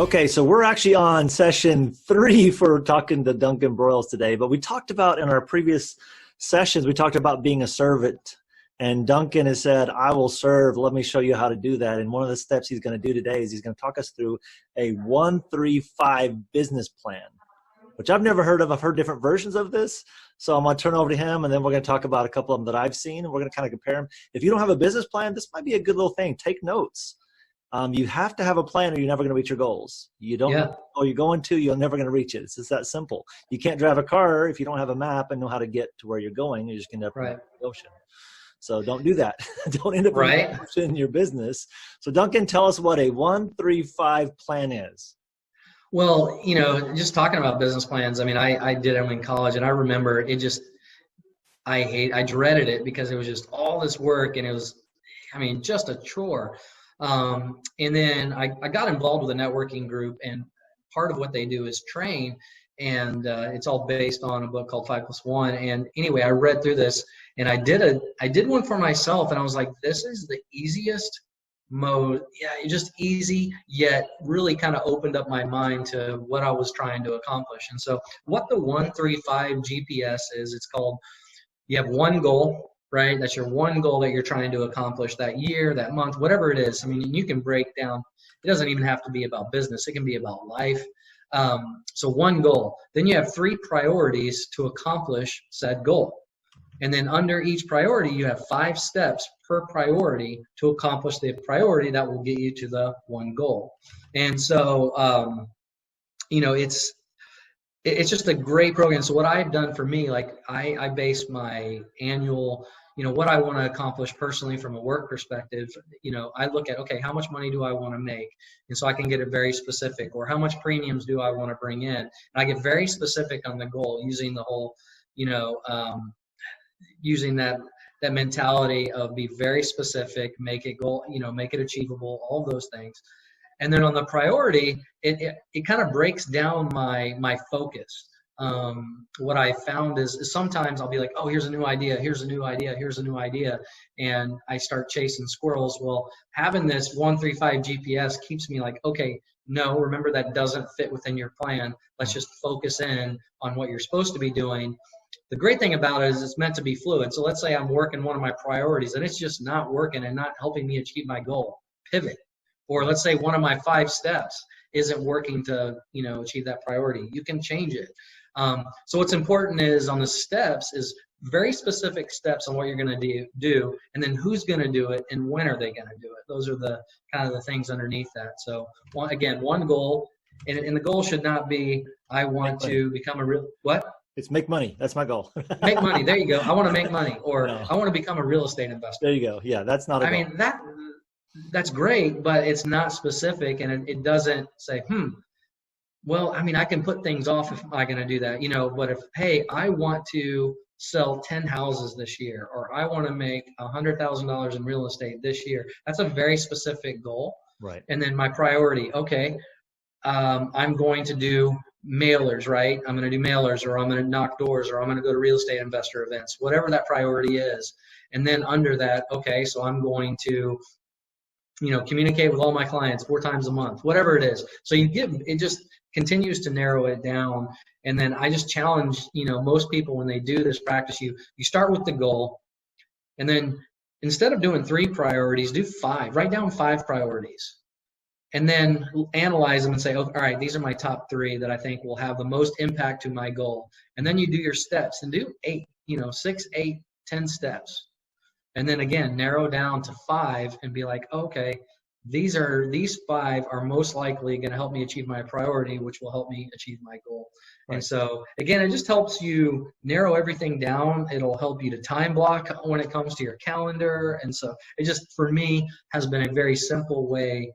Okay, so we're actually on session 3 for talking to Duncan Boyles today, but we talked about in our previous sessions, we talked about being a servant. And Duncan has said, I will serve. Let me show you how to do that. And one of the steps he's going to do today is he's going to talk us through a 1-3-5 business plan, which I've never heard of. I've heard different versions of this. So I'm going to turn over to him, and then we're going to talk about a couple of them that I've seen, and we're going to kind of compare them. If you don't have a business plan, this might be a good little thing. Take notes. You have to have a plan or you're never going to reach your goals. You don't, or you're going to, you're never going to reach it. It's just that simple. You can't drive a car if you don't have a map and know how to get to where you're going. You're just going to end up in the ocean. So don't do that. Don't end up in your business. So Duncan, tell us what a 1-3-5 plan is. Well, just talking about business plans, I mean, I did them in college, and I remember I dreaded it because it was just all this work, and it was, just a chore. And then I got involved with a networking group, and part of what they do is train, and it's all based on a book called 5+1. And anyway, I read through this, and I did one for myself, and I was like, this is the easiest mode. Yeah, just easy, yet really kind of opened up my mind to what I was trying to accomplish. And so what the 1-3-5 GPS is, it's called, you have one goal, right? That's your one goal that you're trying to accomplish that year, that month, whatever it is. I mean, you can break down, it doesn't even have to be about business. It can be about life. So one goal. Then you have 3 priorities to accomplish said goal. And then under each priority, you have 5 steps per priority to accomplish the priority that will get you to the one goal. And so, it's just a great program. So what I've done for me, like I base my annual, what I want to accomplish personally from a work perspective, I look at, okay, how much money do I want to make? And so I can get it very specific. Or how much premiums do I want to bring in? And I get very specific on the goal using the whole, using that mentality of be very specific, make it goal, make it achievable, all those things. And then on the priority, it kind of breaks down my focus. What I found is sometimes I'll be like, oh, here's a new idea, here's a new idea, here's a new idea. And I start chasing squirrels. Well, having this 1-3-5 GPS keeps me like, okay, no, remember that doesn't fit within your plan. Let's just focus in on what you're supposed to be doing. The great thing about it is it's meant to be fluid. So let's say I'm working one of my priorities and it's just not working and not helping me achieve my goal. Pivot. Or let's say one of my 5 steps isn't working to, achieve that priority. You can change it. So what's important is on the steps is very specific steps on what you're going to do, and then who's going to do it and when are they going to do it. Those are the kind of the things underneath that. So one goal, and the goal should not be, I want to become a real, what? It's make money. That's my goal. Make money. There you go. I want to make money, or no. I want to become a real estate investor. There you go. Yeah, that's not a goal. I mean, that's great, but it's not specific, and it doesn't say, well, I mean, I can put things off if I'm going to do that, but if, hey, I want to sell 10 houses this year, or I want to make $100,000 in real estate this year, that's a very specific goal. Right. And then my priority, okay, I'm going to do mailers, right? I'm going to do mailers, or I'm going to knock doors, or I'm going to go to real estate investor events, whatever that priority is. And then under that, okay, so I'm going to communicate with all my clients 4 times a month, whatever it is. So it just continues to narrow it down. And then I just challenge, most people when they do this practice, you start with the goal, and then instead of doing 3 priorities, do 5, write down 5 priorities, and then analyze them and say, oh, all right, these are my top 3 that I think will have the most impact to my goal. And then you do your steps and do 8, 6, 8, 10 steps. And then again, narrow down to 5 and be like, okay, these 5 are most likely going to help me achieve my priority, which will help me achieve my goal. Right. And so again, it just helps you narrow everything down. It'll help you to time block when it comes to your calendar. And so it just, for me, has been a very simple way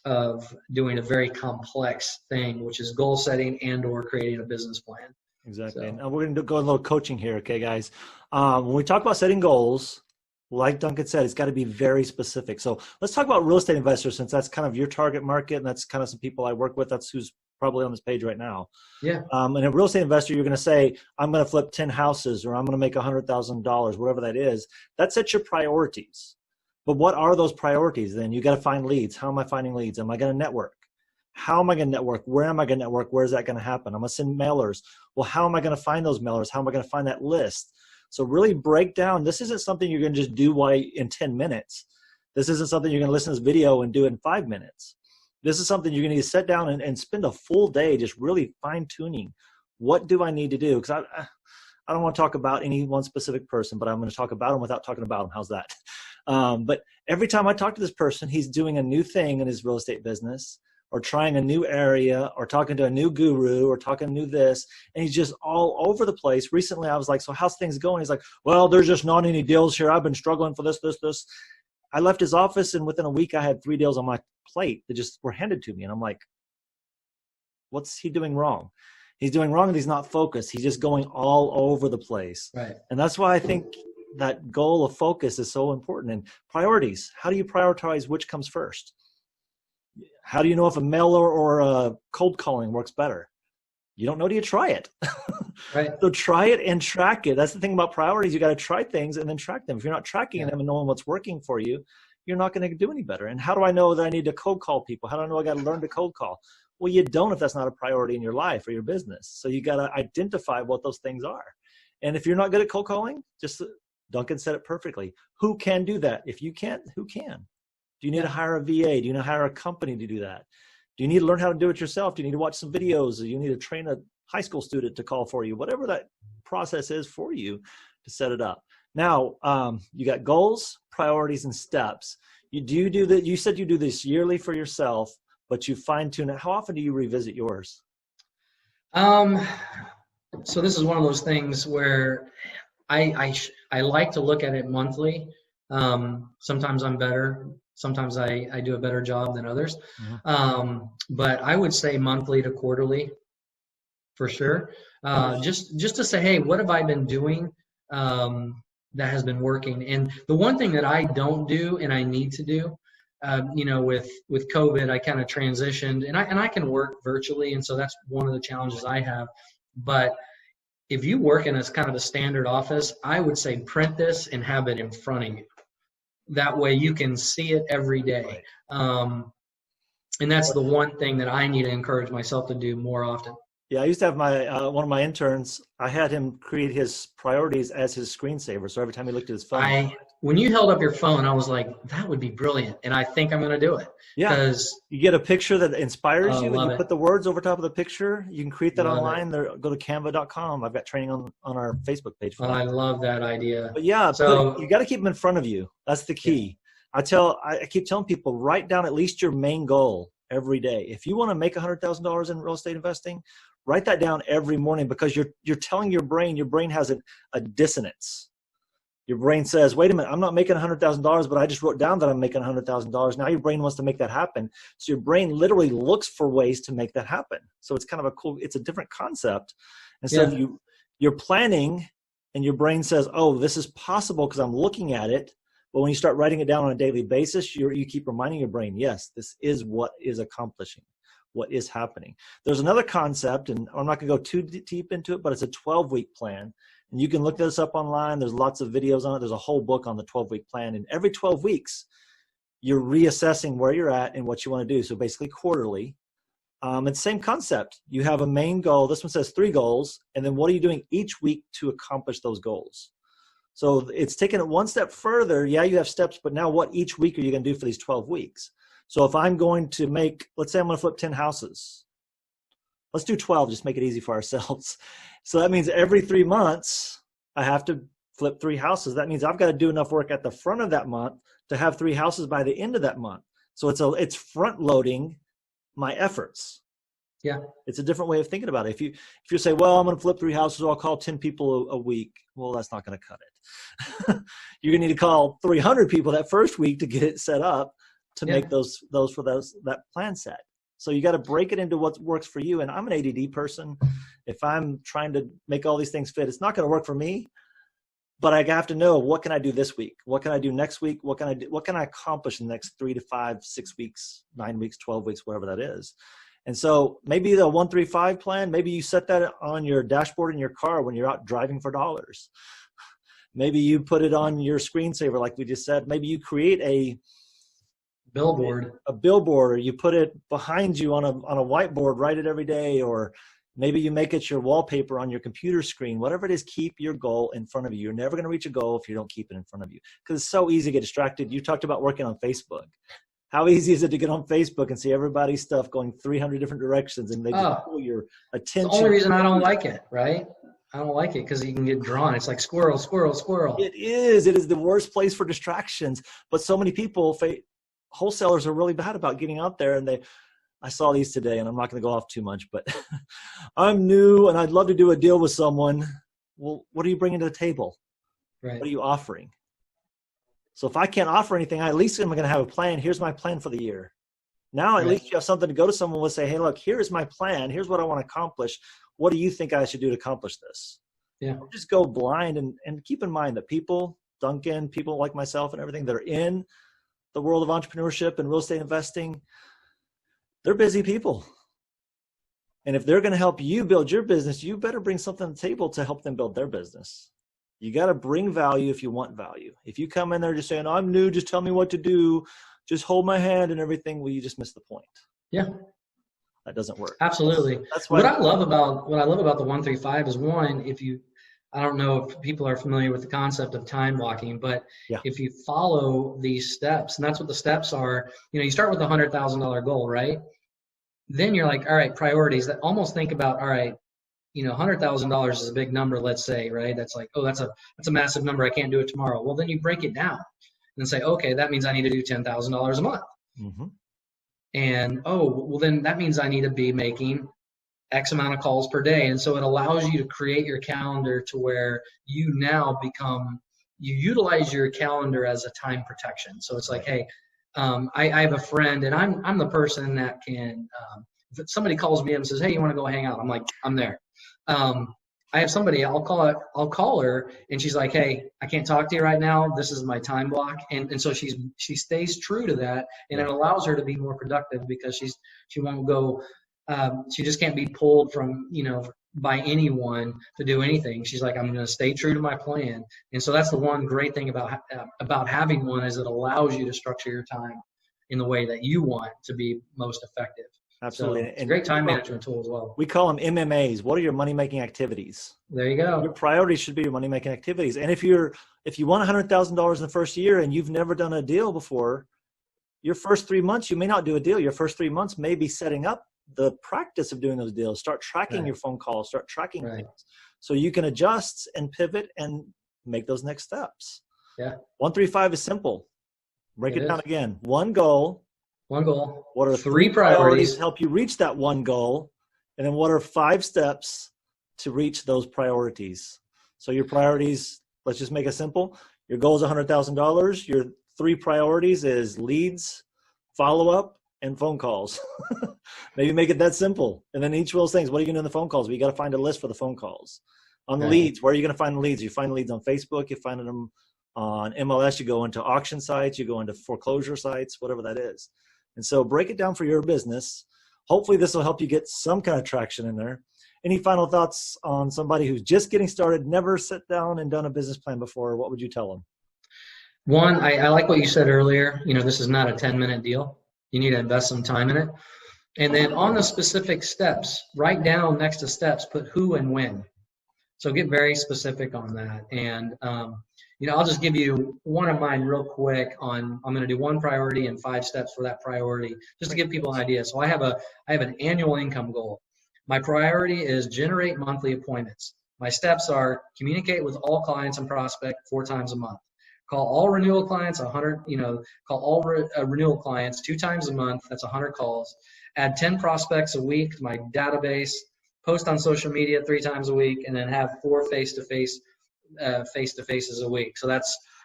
of doing a very complex thing, which is goal setting and or creating a business plan. Exactly. So, and we're going to go a little coaching here. Okay, guys. When we talk about setting goals, like Duncan said, it's got to be very specific. So let's talk about real estate investors, since that's kind of your target market, and that's kind of some people I work with. That's who's probably on this page right now. Yeah. And a real estate investor, you're going to say, I'm going to flip 10 houses, or I'm going to make $100,000, whatever that is. That sets your priorities. But what are those priorities then? You got to find leads. How am I finding leads? Am I going to network? How am I going to network? Where am I going to network? Where is that going to happen? I'm going to send mailers. Well, how am I going to find those mailers? How am I going to find that list? So really break down. This isn't something you're going to just do in 10 minutes. This isn't something you're going to listen to this video and do in 5 minutes. This is something you're going to need to sit down and spend a full day just really fine tuning. What do I need to do? Because I don't want to talk about any one specific person, but I'm going to talk about them without talking about them. How's that? But every time I talk to this person, he's doing a new thing in his real estate business, or trying a new area, or talking to a new guru, or talking new this, and he's just all over the place. Recently, I was like, so how's things going? He's like, well, there's just not any deals here. I've been struggling for this. I left his office, and within a week, I had 3 deals on my plate that just were handed to me. And I'm like, what's he doing wrong? He's doing wrong, and he's not focused. He's just going all over the place. Right. And that's why I think that goal of focus is so important. And priorities, how do you prioritize which comes first? How do you know if a mailer or a cold calling works better? You don't know till you try it. Right. So try it and track it. That's the thing about priorities. You got to try things and then track them. If you're not tracking them and knowing what's working for you, you're not going to do any better. And how do I know that I need to cold call people? How do I know I got to learn to cold call? Well, you don't if that's not a priority in your life or your business. So you got to identify what those things are. And if you're not good at cold calling, just Duncan said it perfectly. Who can do that? If you can't, who can? Do you need to hire a VA? Do you need to hire a company to do that? Do you need to learn how to do it yourself? Do you need to watch some videos? Do you need to train a high school student to call for you? Whatever that process is for you to set it up. Now, you got goals, priorities, and steps. You that. You said you do this yearly for yourself, but you fine tune it. How often do you revisit yours? So this is one of those things where I like to look at it monthly. Sometimes I'm better. Sometimes I do a better job than others. Mm-hmm. But I would say monthly to quarterly for sure. Just to say, hey, what have I been doing that has been working? And the one thing that I don't do and I need to do, with COVID, I kind of transitioned and I can work virtually. And so that's one of the challenges I have. But if you work in a kind of a standard office, I would say print this and have it in front of you. That way you can see it every day. And that's the one thing that I need to encourage myself to do more often. Yeah, I used to have my one of my interns, I had him create his priorities as his screensaver. So every time he looked at his phone. When you held up your phone, I was like, that would be brilliant. And I think I'm going to do it. Yeah. Because you get a picture that inspires you and you put the words over top of the picture. You can create that online. Go to canva.com. I've got training on our Facebook page for that. I love that idea. But yeah, you got to keep them in front of you. That's the key. Yeah. I keep telling people, write down at least your main goal every day. If you want to make $100,000 in real estate investing, write that down every morning, because you're telling your brain has a dissonance. Your brain says, wait a minute, I'm not making $100,000, but I just wrote down that I'm making $100,000. Now your brain wants to make that happen. So your brain literally looks for ways to make that happen. So it's kind of it's a different concept. And so you're planning and your brain says, oh, this is possible because I'm looking at it. But when you start writing it down on a daily basis, you keep reminding your brain, yes, this is what is accomplishing, what is happening. There's another concept, and I'm not going to go too deep into it, but it's a 12-week plan. And you can look this up online. There's lots of videos on it. There's a whole book on the 12-week plan. And every 12 weeks, you're reassessing where you're at and what you want to do. So basically quarterly. It's the same concept. You have a main goal. This one says 3 goals. And then what are you doing each week to accomplish those goals? So it's taking it one step further. Yeah, you have steps, but now what each week are you going to do for these 12 weeks? So if I'm going to let's say I'm going to flip 10 houses. Let's do 12, just make it easy for ourselves. So that means every 3 months, I have to flip 3 houses. That means I've got to do enough work at the front of that month to have 3 houses by the end of that month. So it's front loading my efforts. Yeah. It's a different way of thinking about it. If you say, well, I'm going to flip 3 houses, or I'll call 10 people a week. Well, that's not going to cut it. You're going to need to call 300 people that first week to get it set up to make that plan set. So you got to break it into what works for you. And I'm an ADD person. If I'm trying to make all these things fit, it's not going to work for me. But I have to know, what can I do this week? What can I do next week? What can I do? What can I accomplish in the next 3 to 5, 6 weeks, 9 weeks, 12 weeks, whatever that is. And so maybe the 1-3-5 plan, maybe you set that on your dashboard in your car when you're out driving for dollars. Maybe you put it on your screensaver, like we just said. Maybe you create Billboard. A billboard, or you put it behind you on a whiteboard, write it every day, or maybe you make it your wallpaper on your computer screen. Whatever it is, keep your goal in front of you. You're never going to reach a goal if you don't keep it in front of you, because it's so easy to get distracted. You talked about working on Facebook. How easy is it to get on Facebook and see everybody's stuff going 300 different directions, and they just pull your attention? The only reason I don't like it, right? I don't like it because you can get drawn. It's like squirrel, squirrel, squirrel. It is. It is the worst place for distractions. But so many people, wholesalers are really bad about getting out there, and I saw these today, and I'm not going to go off too much, but I'm new and I'd love to do a deal with someone. Well, what are you bringing to the table? Right. What are you offering? So if I can't offer anything, I at least am going to have a plan. Here's my plan for the year. Now at least you have something to go to someone with, say, hey, look, here's my plan. Here's what I want to accomplish. What do you think I should do to accomplish this? Yeah. Don't just go blind, and keep in mind that people, Duncan, people like myself and everything that are in the world of entrepreneurship and real estate investing, they're busy people. And if they're going to help you build your business, you better bring something to the table to help them build their business. You got to bring value if you want value. If you come in there just saying, I'm new, just tell me what to do, just hold my hand and everything, well, you just miss the point. Yeah. That doesn't work. Absolutely. That's why what I love about the 135 is, one, I don't know if people are familiar with the concept of time blocking, but if you follow these steps, and that's what the steps are, you start with a $100,000 goal, right? Then you're like, all right, priorities. That almost think about, all right, $100,000 is a big number, let's say, right? That's like, oh, that's a massive number. I can't do it tomorrow. Well, then you break it down and say, okay, that means I need to do $10,000 a month. Mm-hmm. And, oh, well, then that means I need to be making X amount of calls per day. And so it allows you to create your calendar to where you now you utilize your calendar as a time protection. So it's like, hey, I have a friend, and I'm the person that can, if somebody calls me and says, hey, you want to go hang out? I'm like, I'm there. I have somebody, I'll call her, and she's like, hey, I can't talk to you right now. This is my time block. And so she stays true to that, and it allows her to be more productive because she won't go, she just can't be pulled from, by anyone to do anything. She's like, I'm going to stay true to my plan. And so that's the one great thing about having one, is it allows you to structure your time in the way that you want to be most effective. Absolutely. So it's a great time management tool as well. We call them MMAs. What are your money-making activities? There you go. Your priorities should be your money-making activities. And if you want $100,000 in the first year and you've never done a deal before, your first 3 months, you may not do a deal. Your first 3 months may be setting up the practice of doing those deals. Start tracking your phone calls, start tracking things, so you can adjust and pivot and make those next steps. Yeah. 135 is simple. Break it down again. One goal. What are 3 priorities to help you reach that one goal? And then what are 5 steps to reach those priorities? So your priorities, let's just make it simple. Your goal is $100,000. Your 3 priorities is leads, follow-up, and phone calls. Maybe make it that simple. And then each of those things, what are you going to do in the phone calls? Well, you got to find a list for the phone calls. On the leads, where are you going to find the leads? You find leads on Facebook, you find them on MLS, you go into auction sites, you go into foreclosure sites, whatever that is. And so break it down for your business. Hopefully this will help you get some kind of traction in there. Any final thoughts on somebody who's just getting started, never sat down and done a business plan before? What would you tell them? One, I like what you said earlier. This is not a 10-minute deal. You need to invest some time in it. And then on the specific steps, write down next to steps, put who and when. So get very specific on that. And, I'll just give you one of mine real quick I'm going to do 1 priority and 5 steps for that priority, just to give people an idea. So I have an annual income goal. My priority is generate monthly appointments. My steps are communicate with all clients and prospect 4 times a month. Call all renewal clients call all renewal clients 2 times a month. That's 100 calls. Add 10 prospects a week to my database. Post on social media 3 times a week, and then have 4 face-to-faces a week. So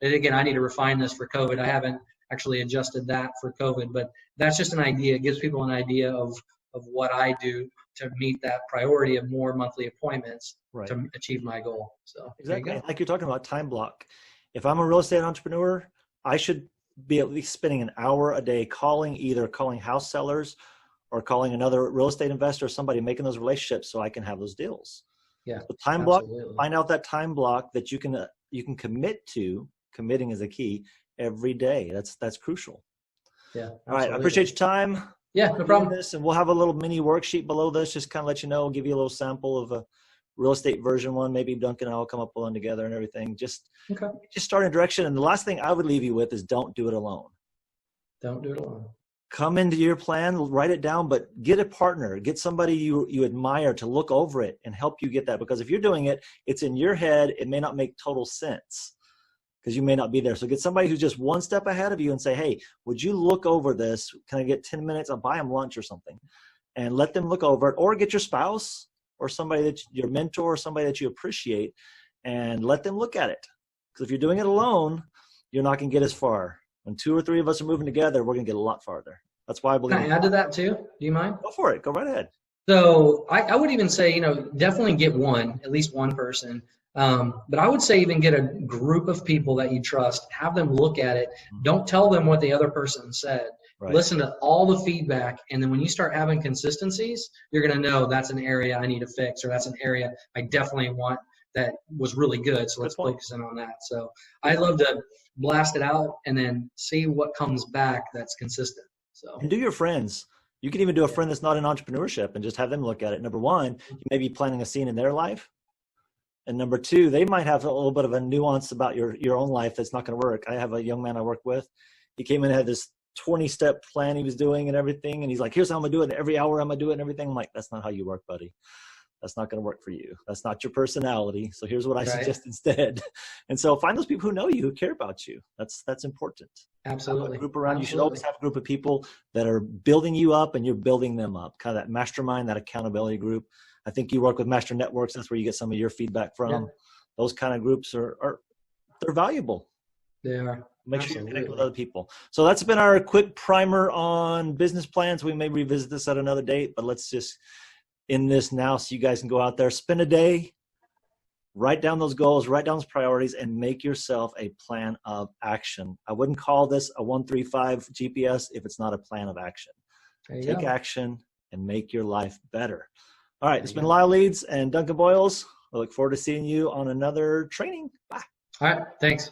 and again, I need to refine this for COVID. I haven't actually adjusted that for COVID, but that's just an idea. It gives people an idea of what I do to meet that priority of more monthly appointments to achieve my goal. So exactly, like you're talking about time block. If I'm a real estate entrepreneur, I should be at least spending an hour a day either calling house sellers or calling another real estate investor or somebody, making those relationships so I can have those deals. Yeah. The time block, find out that time block that you can commit to. Committing is a key every day. That's crucial. Yeah. All right. I Absolutely. appreciate your time. Yeah, no problem. And we'll have a little mini worksheet below this, just kind of let you know, give you a little sample of a real estate version one. Maybe Duncan and I will come up with one together and everything. Just start in direction. And the last thing I would leave you with is don't do it alone. Don't do it alone. Come into your plan, write it down, but get a partner, get somebody you admire to look over it and help you get that. Because if you're doing it, it's in your head. It may not make total sense because you may not be there. So get somebody who's just one step ahead of you and say, hey, would you look over this? Can I get 10 minutes? I'll buy them lunch or something, and let them look over it. Or get your spouse or somebody that your mentor or somebody that you appreciate and let them look at it. Because if you're doing it alone, you're not going to get as far. When 2 or 3 of us are moving together, we're going to get a lot farther. That's why I believe. Can I add to that too? Do you mind? Go for it. Go right ahead. So I would even say, definitely get at least one person. But I would say even get a group of people that you trust, have them look at it. Don't tell them what the other person said. Right. Listen to all the feedback. And then when you start having consistencies, you're going to know that's an area I need to fix, or that's an area I definitely want that was really good. So let's focus in on that. So I love to blast it out and then see what comes back that's consistent. So, and do your friends. You can even do a friend that's not in entrepreneurship and just have them look at it. Number one, you may be planning a scene in their life. And number two, they might have a little bit of a nuance about your own life that's not going to work. I have a young man I work with. He came in and had this 20-step plan he was doing and everything. And he's like, here's how I'm going to do it. Every hour I'm going to do it and everything. I'm like, that's not how you work, buddy. That's not going to work for you. That's not your personality. So here's what I suggest instead. And so find those people who know you, who care about you. That's important. Absolutely. Have a group around. You should always have a group of people that are building you up and you're building them up. Kind of that mastermind, that accountability group. I think you work with Master Networks. That's where you get some of your feedback from. Yeah. Those kind of groups they're valuable. They are. Make sure you connect with other people. So that's been our quick primer on business plans. We may revisit this at another date, but let's just in this now so you guys can go out there, spend a day, write down those goals, write down those priorities, and make yourself a plan of action. I wouldn't call this a 135 GPS if it's not a plan of action. Take action and make your life better. All right, it's been Lyle Leeds and Duncan Boyles. I look forward to seeing you on another training. Bye. All right, thanks.